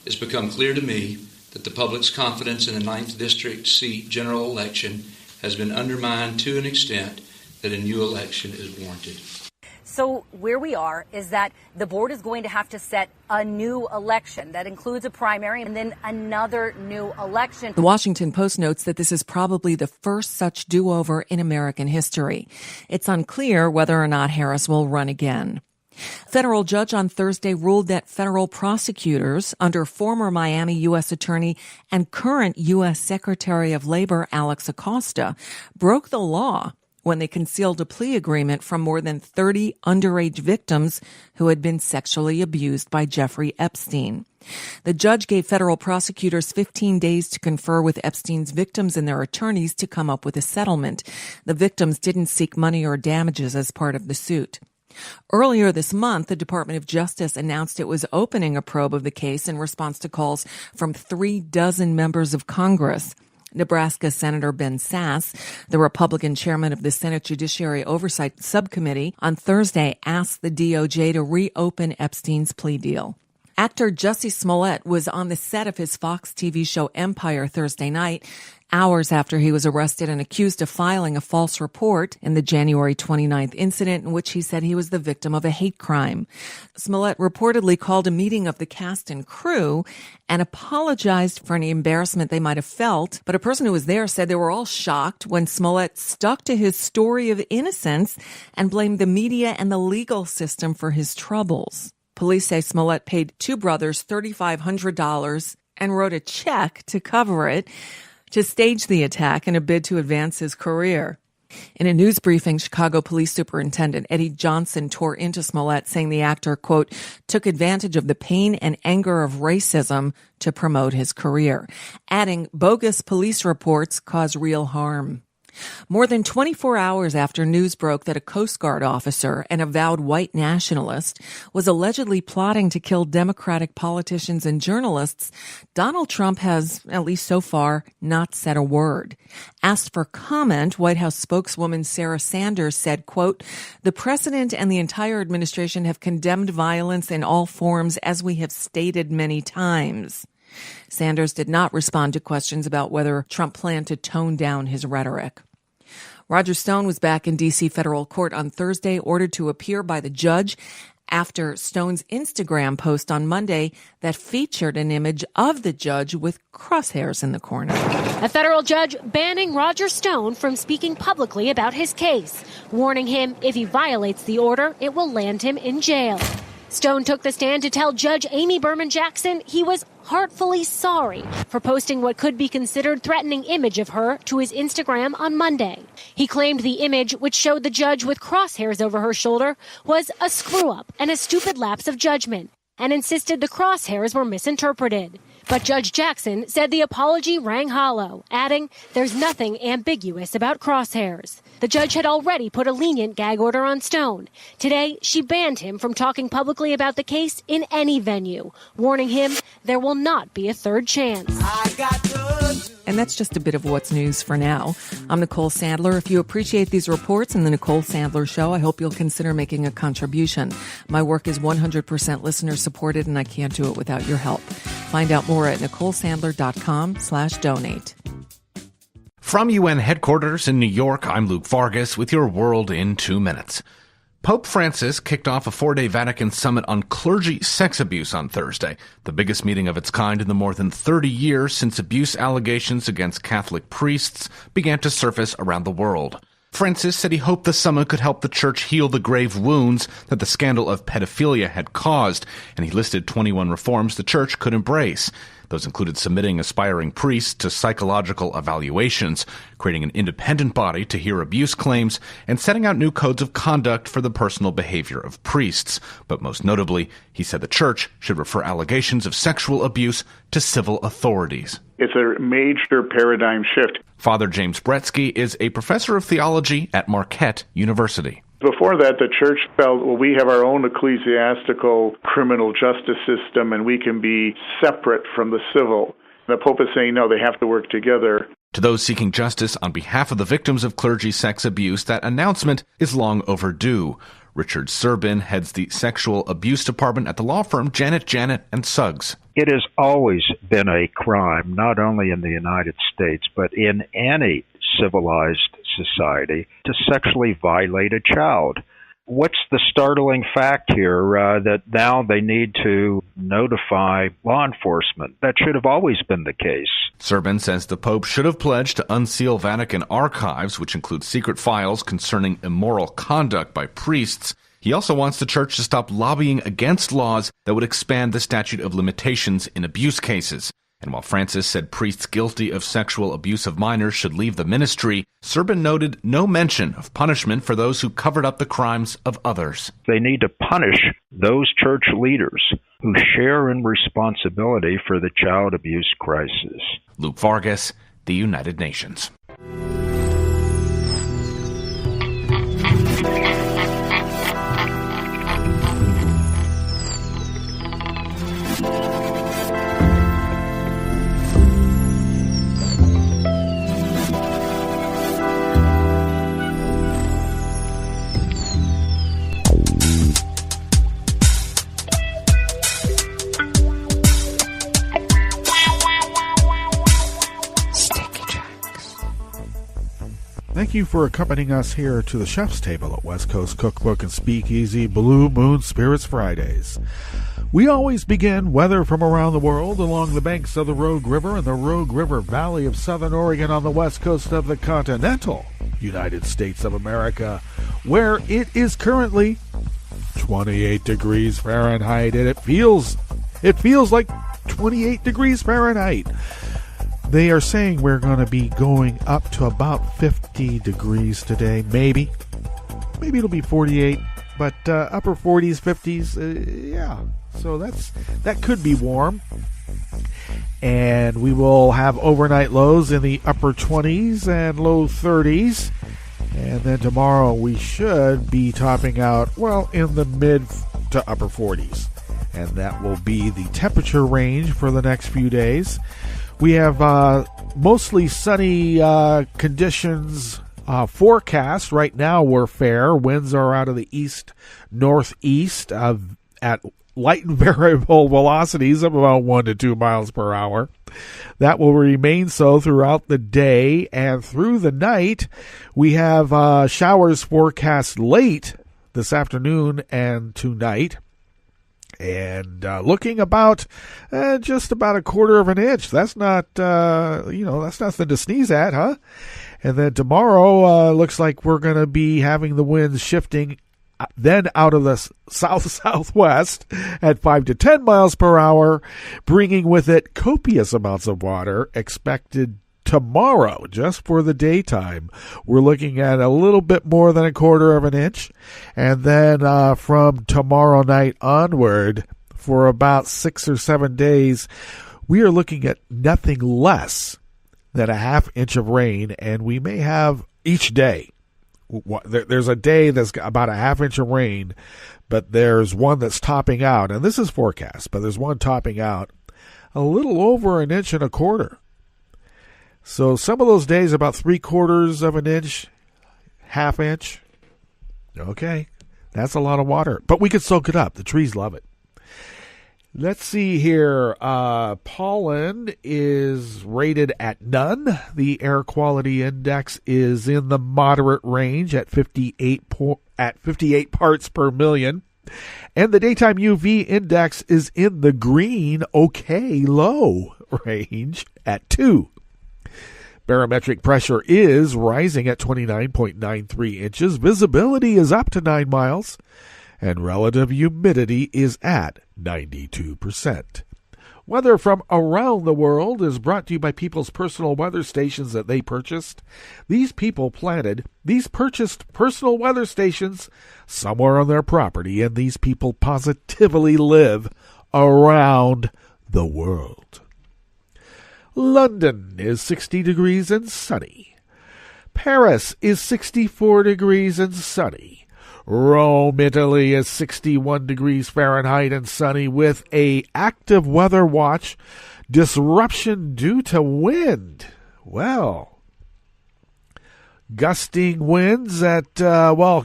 It's become clear to me that the public's confidence in the 9th District seat general election has been undermined to an extent that a new election is warranted. So where we are is that the board is going to have to set a new election that includes a primary and then another new election. The Washington Post notes that this is probably the first such do-over in American history. It's unclear whether or not Harris will run again. Federal judge on Thursday ruled that federal prosecutors under former Miami U.S. Attorney and current U.S. Secretary of Labor Alex Acosta broke the law when they concealed a plea agreement from more than 30 underage victims who had been sexually abused by Jeffrey Epstein. The judge gave federal prosecutors 15 days to confer with Epstein's victims and their attorneys to come up with a settlement. The victims didn't seek money or damages as part of the suit. Earlier this month, the Department of Justice announced it was opening a probe of the case in response to calls from 36 members of Congress. Nebraska Senator Ben Sasse, the Republican chairman of the Senate Judiciary Oversight Subcommittee, on Thursday asked the DOJ to reopen Epstein's plea deal. Actor Jussie Smollett was on the set of his Fox TV show Empire Thursday night, hours after he was arrested and accused of filing a false report in the January 29th incident in which he said he was the victim of a hate crime. Smollett reportedly called a meeting of the cast and crew and apologized for any embarrassment they might have felt, but a person who was there said they were all shocked when Smollett stuck to his story of innocence and blamed the media and the legal system for his troubles. Police say Smollett paid two brothers $3,500 and wrote a check to cover it to stage the attack in a bid to advance his career. In a news briefing, Chicago Police Superintendent Eddie Johnson tore into Smollett, saying the actor, quote, took advantage of the pain and anger of racism to promote his career, adding bogus police reports cause real harm. More than 24 hours after news broke that a Coast Guard officer, an avowed white nationalist, was allegedly plotting to kill Democratic politicians and journalists, Donald Trump has, at least so far, not said a word. Asked for comment, White House spokeswoman Sarah Sanders said, quote, the president and the entire administration have condemned violence in all forms, as we have stated many times. Sanders did not respond to questions about whether Trump planned to tone down his rhetoric. Roger Stone was back in D.C. federal court on Thursday, ordered to appear by the judge after Stone's Instagram post on Monday that featured an image of the judge with crosshairs in the corner. A federal judge banning Roger Stone from speaking publicly about his case, warning him if he violates the order, it will land him in jail. Stone took the stand to tell Judge Amy Berman Jackson he was heartfully sorry for posting what could be considered threatening image of her to his Instagram on Monday. He claimed the image, which showed the judge with crosshairs over her shoulder, was a screw-up and a stupid lapse of judgment, and insisted the crosshairs were misinterpreted. But Judge Jackson said the apology rang hollow, adding, there's nothing ambiguous about crosshairs. The judge had already put a lenient gag order on Stone. Today, she banned him from talking publicly about the case in any venue, warning him there will not be a third chance. And that's just a bit of what's news for now. I'm Nicole Sandler. If you appreciate these reports and the Nicole Sandler Show, I hope you'll consider making a contribution. My work is 100% listener supported, and I can't do it without your help. Find out more at NicoleSandler.com/donate. From UN headquarters in New York, I'm Luke Vargas with your World in 2 minutes. Pope Francis kicked off a 4-day Vatican summit on clergy sex abuse on Thursday, the biggest meeting of its kind in the more than 30 years since abuse allegations against Catholic priests began to surface around the world. Francis said he hoped the summit could help the church heal the grave wounds that the scandal of pedophilia had caused, and he listed 21 reforms the church could embrace. Those included submitting aspiring priests to psychological evaluations, creating an independent body to hear abuse claims, and setting out new codes of conduct for the personal behavior of priests. But most notably, he said the church should refer allegations of sexual abuse to civil authorities. It's a major paradigm shift. Father James Bretsky is a professor of theology at Marquette University. Before that, the church felt, well, we have our own ecclesiastical criminal justice system, and we can be separate from the civil. The Pope is saying, no, they have to work together. To those seeking justice on behalf of the victims of clergy sex abuse, that announcement is long overdue. Richard Serbin heads the sexual abuse department at the law firm Janet & Suggs. It has always been a crime, not only in the United States, but in any civilized society, to sexually violate a child. What's the startling fact here that now they need to notify law enforcement? That should have always been the case. Srbin says the Pope should have pledged to unseal Vatican archives, which include secret files concerning immoral conduct by priests. He also wants the church to stop lobbying against laws that would expand the statute of limitations in abuse cases. And while Francis said priests guilty of sexual abuse of minors should leave the ministry, Srbin noted no mention of punishment for those who covered up the crimes of others. They need to punish those church leaders who share in responsibility for the child abuse crisis. Luke Vargas, The United Nations. Thank you for accompanying us here to the chef's table at West Coast Cookbook and Speakeasy Blue Moon Spirits Fridays. We always begin weather from around the world along the banks of the Rogue River and the Rogue River Valley of Southern Oregon on the west coast of the continental United States of America, where it is currently 28 degrees Fahrenheit, and it feels like 28 degrees Fahrenheit. They are saying we're going to be going up to about 50 degrees today, maybe. Maybe it'll be 48, but upper 40s, 50s, yeah. So that could be warm. And we will have overnight lows in the upper 20s and low 30s. And then tomorrow we should be topping out, well, in the mid to upper 40s. And that will be the temperature range for the next few days. We have mostly sunny conditions forecast. Right now we're fair. Winds are out of the east-northeast at light and variable velocities of about 1 to 2 miles per hour. That will remain so throughout the day and through the night. We have showers forecast late this afternoon and tonight. And looking about just about a quarter of an inch. That's not, that's nothing to sneeze at, huh? And then tomorrow looks like we're going to be having the winds shifting then out of the south-southwest at 5 to 10 miles per hour, bringing with it copious amounts of water expected tomorrow, just for the daytime. We're looking at a little bit more than a quarter of an inch. And then from tomorrow night onward, for about 6 or 7 days, we are looking at nothing less than a half inch of rain. And we may have each day. There's a day that's about a half inch of rain, but there's one that's topping out. And this is forecast, but there's one topping out a little over an inch and a quarter. So some of those days about 3/4 of an inch, half inch. Okay, that's a lot of water. But we could soak it up. The trees love it. Let's see here. Pollen is rated at none. The air quality index is in the moderate range at 58 parts per million. And the daytime UV index is in the green, okay, low range at 2. Barometric pressure is rising at 29.93 inches. Visibility is up to 9 miles. And relative humidity is at 92%. Weather from around the world is brought to you by people's personal weather stations that they purchased. These people purchased personal weather stations somewhere on their property, and these people positively live around the world. London is 60 degrees and sunny. Paris is 64 degrees and sunny. Rome, Italy is 61 degrees Fahrenheit and sunny with a active weather watch. Disruption due to wind. Well, gusting winds at,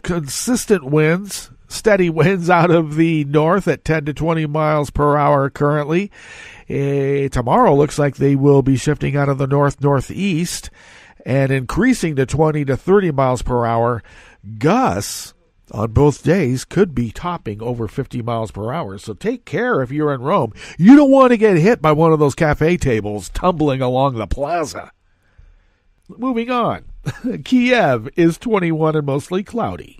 consistent winds. Steady winds out of the north at 10 to 20 miles per hour currently. Tomorrow looks like they will be shifting out of the north-northeast and increasing to 20 to 30 miles per hour. Gusts on both days could be topping over 50 miles per hour. So take care if you're in Rome. You don't want to get hit by one of those cafe tables tumbling along the plaza. Moving on. Kiev is 21 and mostly cloudy.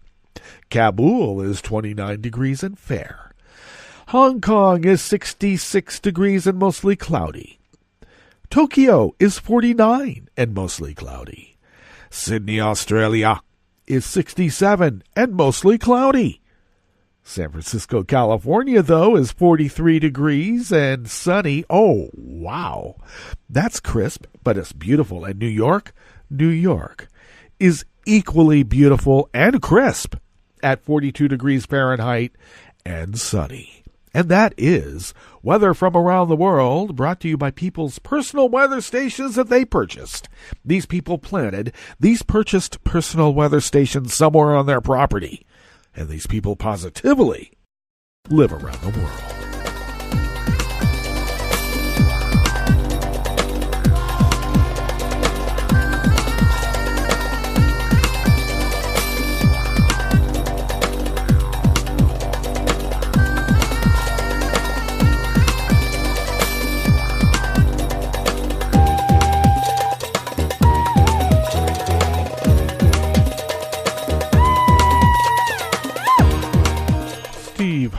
Kabul is 29 degrees and fair. Hong Kong is 66 degrees and mostly cloudy. Tokyo is 49 and mostly cloudy. Sydney, Australia is 67 and mostly cloudy. San Francisco, California, though, is 43 degrees and sunny. Oh, wow. That's crisp, but it's beautiful. And New York is equally beautiful and crisp at 42 degrees Fahrenheit and sunny. And that is weather from around the world, brought to you by people's personal weather stations that they purchased. These people purchased personal weather stations somewhere on their property. And these people positively live around the world.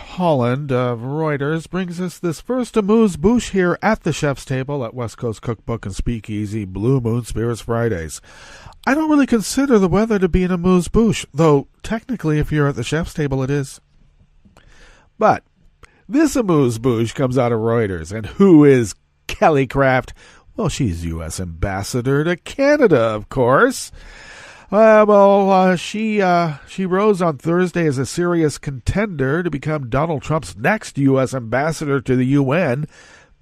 Holland of Reuters brings us this first amuse-bouche here at the chef's table at West Coast Cookbook and Speakeasy Blue Moon Spirits Fridays. I don't really consider the weather to be an amuse-bouche, though technically if you're at the chef's table it is. But this amuse-bouche comes out of Reuters, and who is Kelly Craft? Well, she's U.S. Ambassador to Canada, of course. She rose on Thursday as a serious contender to become Donald Trump's next U.S. ambassador to the UN,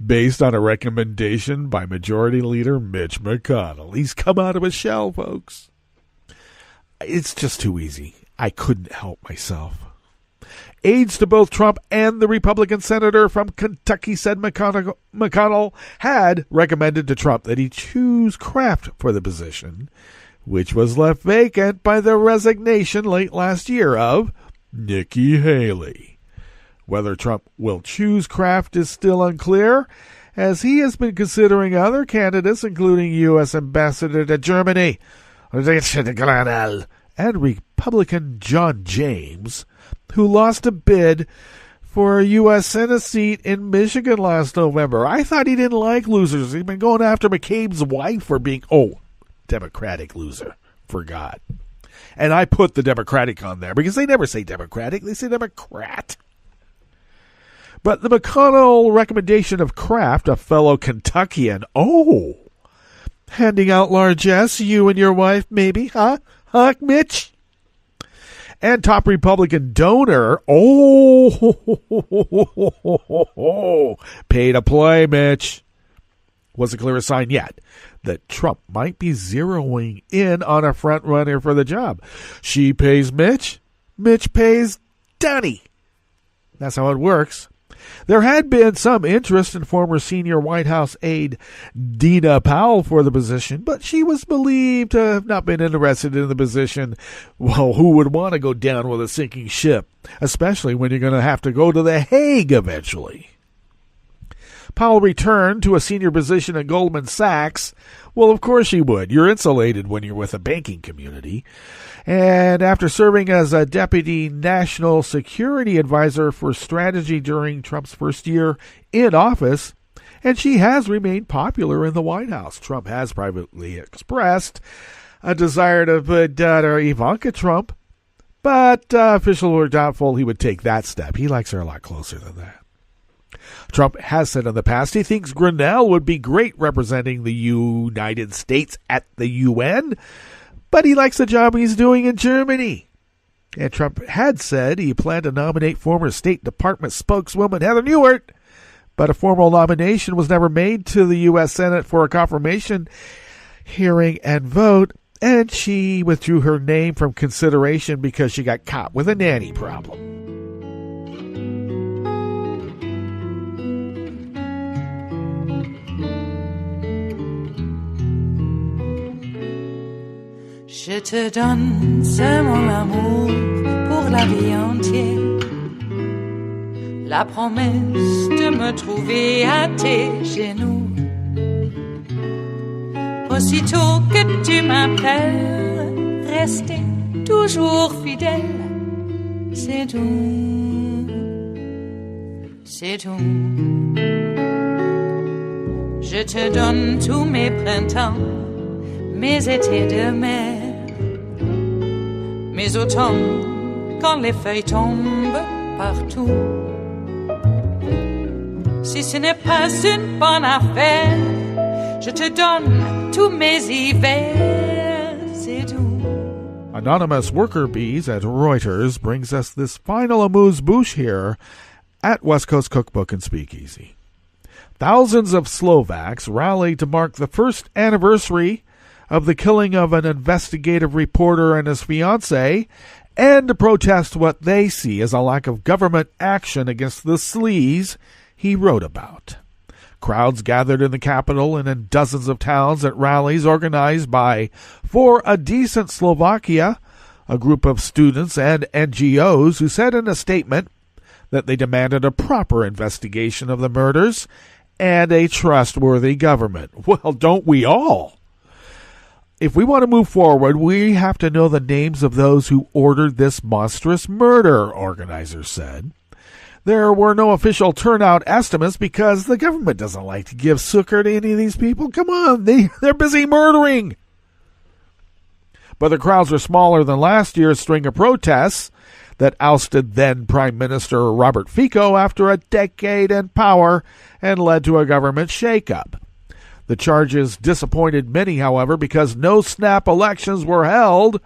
based on a recommendation by Majority Leader Mitch McConnell. He's come out of his shell, folks. It's just too easy. I couldn't help myself. Aides to both Trump and the Republican senator from Kentucky said McConnell had recommended to Trump that he choose Kraft for the position, which was left vacant by the resignation late last year of Nikki Haley. Whether Trump will choose Kraft is still unclear, as he has been considering other candidates, including U.S. Ambassador to Germany, and Republican John James, who lost a bid for a U.S. Senate seat in Michigan last November. I thought he didn't like losers. He'd been going after McCabe's wife for being, Democratic loser. Forgot. And I put the Democratic on there because they never say Democratic. They say Democrat. But the McConnell recommendation of Kraft, a fellow Kentuckian, handing out largesse, you and your wife, maybe, huh, Mitch? And top Republican donor, pay to play, Mitch. Wasn't clear a sign yet that Trump might be zeroing in on a front runner for the job. She pays Mitch, Mitch pays Donnie. That's how it works. There had been some interest in former senior White House aide Dina Powell for the position, but she was believed to have not been interested in the position. Well, who would want to go down with a sinking ship, especially when you're going to have to go to The Hague eventually? Powell returned to a senior position at Goldman Sachs. Well, of course you would. You're insulated when you're with a banking community. And after serving as a deputy national security advisor for strategy during Trump's first year in office, and she has remained popular in the White House. Trump has privately expressed a desire to put daughter Ivanka Trump, but officials were doubtful he would take that step. He likes her a lot closer than that. Trump has said in the past he thinks Grinnell would be great representing the United States at the UN, but he likes the job he's doing in Germany. And Trump had said he planned to nominate former State Department spokeswoman Heather Nauert, but a formal nomination was never made to the U.S. Senate for a confirmation hearing and vote, and she withdrew her name from consideration because she got caught with a nanny problem. Je te donne, c'est mon amour, pour la vie entière. La promesse de me trouver à tes genoux. Aussitôt que tu m'appelles, rester toujours fidèle. C'est tout, c'est tout. Je te donne tous mes printemps, mes étés de mer, mes automnes quand les feuilles tombent partout. Si ce n'est pas une bonne affaire, je te donne tous mes hivers, c'est tout. Anonymous worker bees at Reuters brings us this final amuse-bouche here at West Coast Cookbook and Speakeasy. Thousands of Slovaks rallied to mark the first anniversary of the killing of an investigative reporter and his fiancee, and to protest what they see as a lack of government action against the sleaze he wrote about. Crowds gathered in the capital and in dozens of towns at rallies organized by For a Decent Slovakia, a group of students and NGOs who said in a statement that they demanded a proper investigation of the murders and a trustworthy government. Well, don't we all? If we want to move forward, we have to know the names of those who ordered this monstrous murder, organizers said. There were no official turnout estimates because the government doesn't like to give succor to any of these people. Come on, they're busy murdering. But the crowds were smaller than last year's string of protests that ousted then Prime Minister Robert Fico after a decade in power and led to a government shakeup. The charges disappointed many, however, because no snap elections were held,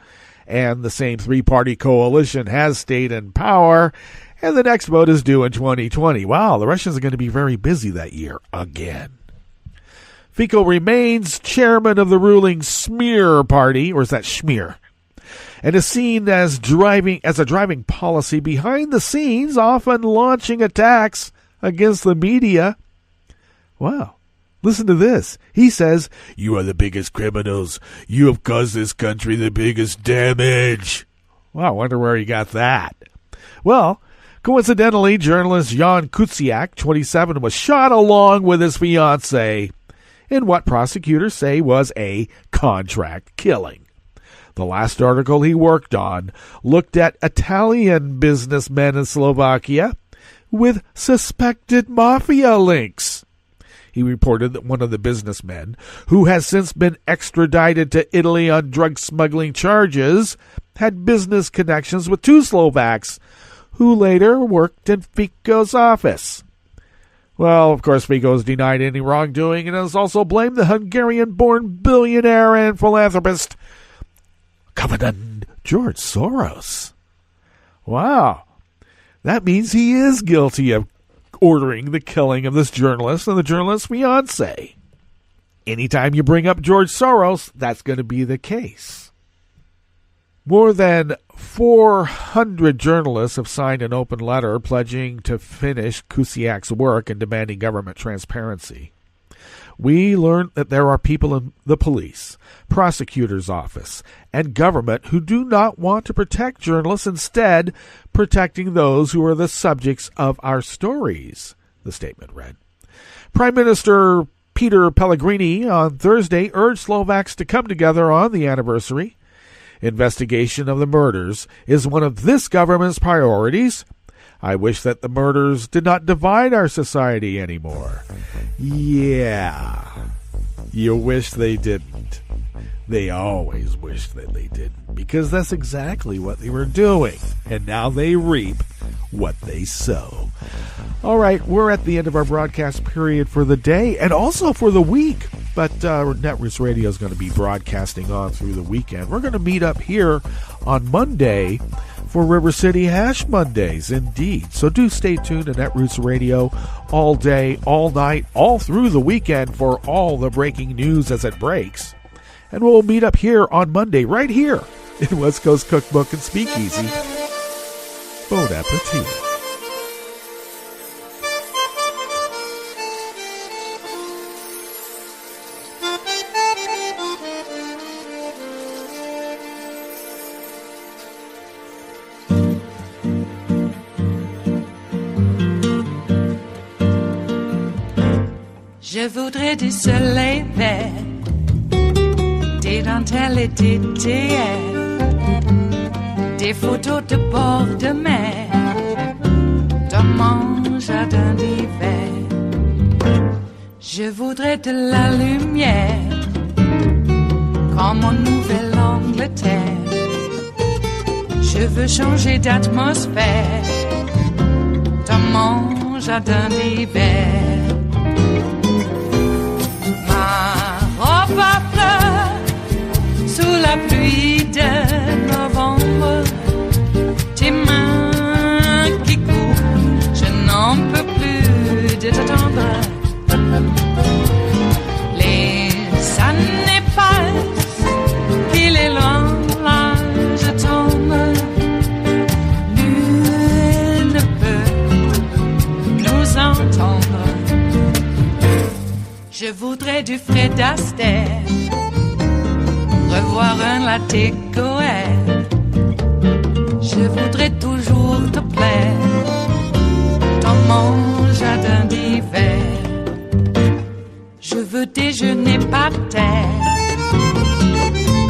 and the same three-party coalition has stayed in power, and the next vote is due in 2020. Wow, the Russians are going to be very busy that year again. Fico remains chairman of the ruling Smear Party, or is that Schmear? And is seen as a driving policy behind the scenes, often launching attacks against the media. Wow. Listen to this. He says, "You are the biggest criminals. You have caused this country the biggest damage." Wow, I wonder where he got that. Well, coincidentally, journalist Jan Kuciak, 27, was shot along with his fiancée in what prosecutors say was a contract killing. The last article he worked on looked at Italian businessmen in Slovakia with suspected mafia links. He reported that one of the businessmen, who has since been extradited to Italy on drug smuggling charges, had business connections with two Slovaks, who later worked in Fico's office. Well, of course, Fico has denied any wrongdoing and has also blamed the Hungarian-born billionaire and philanthropist, Covenant George Soros. Wow. That means he is guilty of ordering the killing of this journalist and the journalist's fiancé. Anytime you bring up George Soros, that's going to be the case. More than 400 journalists have signed an open letter pledging to finish Kuciak's work and demanding government transparency. We learned that there are people in the police, prosecutor's office, and government who do not want to protect journalists, instead protecting those who are the subjects of our stories, the statement read. Prime Minister Peter Pellegrini on Thursday urged Slovaks to come together on the anniversary. Investigation of the murders is one of this government's priorities. I wish that the murders did not divide our society anymore. Yeah, you wish they didn't. They always wish that they didn't, because that's exactly what they were doing. And now they reap what they sow. All right, we're at the end of our broadcast period for the day and also for the week. But Netroots Radio is going to be broadcasting on through the weekend. We're going to meet up here on Monday for River City Hash Mondays, indeed. So do stay tuned to Netroots Radio all day, all night, all through the weekend for all the breaking news as it breaks. And we'll meet up here on Monday, right here in West Coast Cookbook and Speakeasy. Bon appetit. Je voudrais du soleil vert, des dentelles et des théâtres, des photos de bord de mer, dans mon jardin d'hiver. Je voudrais de la lumière, comme en Nouvelle-Angleterre. Je veux changer d'atmosphère, dans mon jardin d'hiver. Ma fleur sous la pluie de novembre, tes mains qui courent, je n'en peux plus de t'attendre. Les années passent, il est loin, là je tombe. Nul ne peut nous entendre. Je voudrais du Fred Astaire, revoir un latte Goël. Je voudrais toujours te plaire dans mon jardin d'hiver. Je veux déjeuner par terre,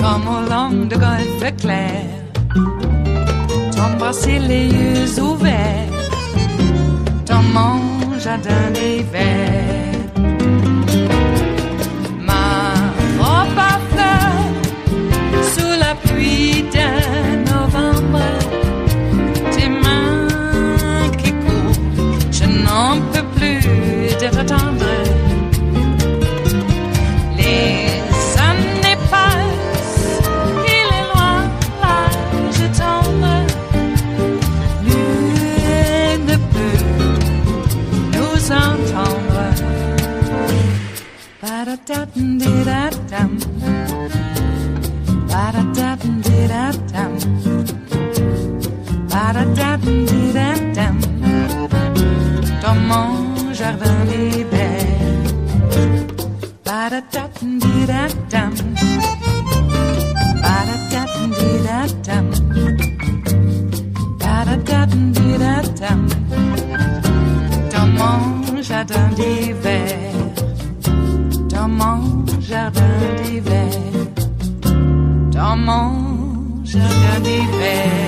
comme au long de golfe clair, t'embrasser les yeux ouverts dans mon jardin d'hiver. Pluie de novembre, tes mains qui courent, je n'en peux plus de t'attendre. Les années passent, il est loin, là je tombe. Nul ne peut nous entendre. Ba-da-da-dum-di-da-dum. Ba-da-da-dum-di-da-dum. Ba-da-da-dum-di-da-dum. Dans mon jardin d'hiver. Ba-da-da-dum-di-da-dum. Ba-da-da-dum-di-da-dum. Ba-da-da-dum-di-da-dum. Dans mon jardin d'hiver. Dans mon jardin d'hiver. Dans mon jardin d'hiver.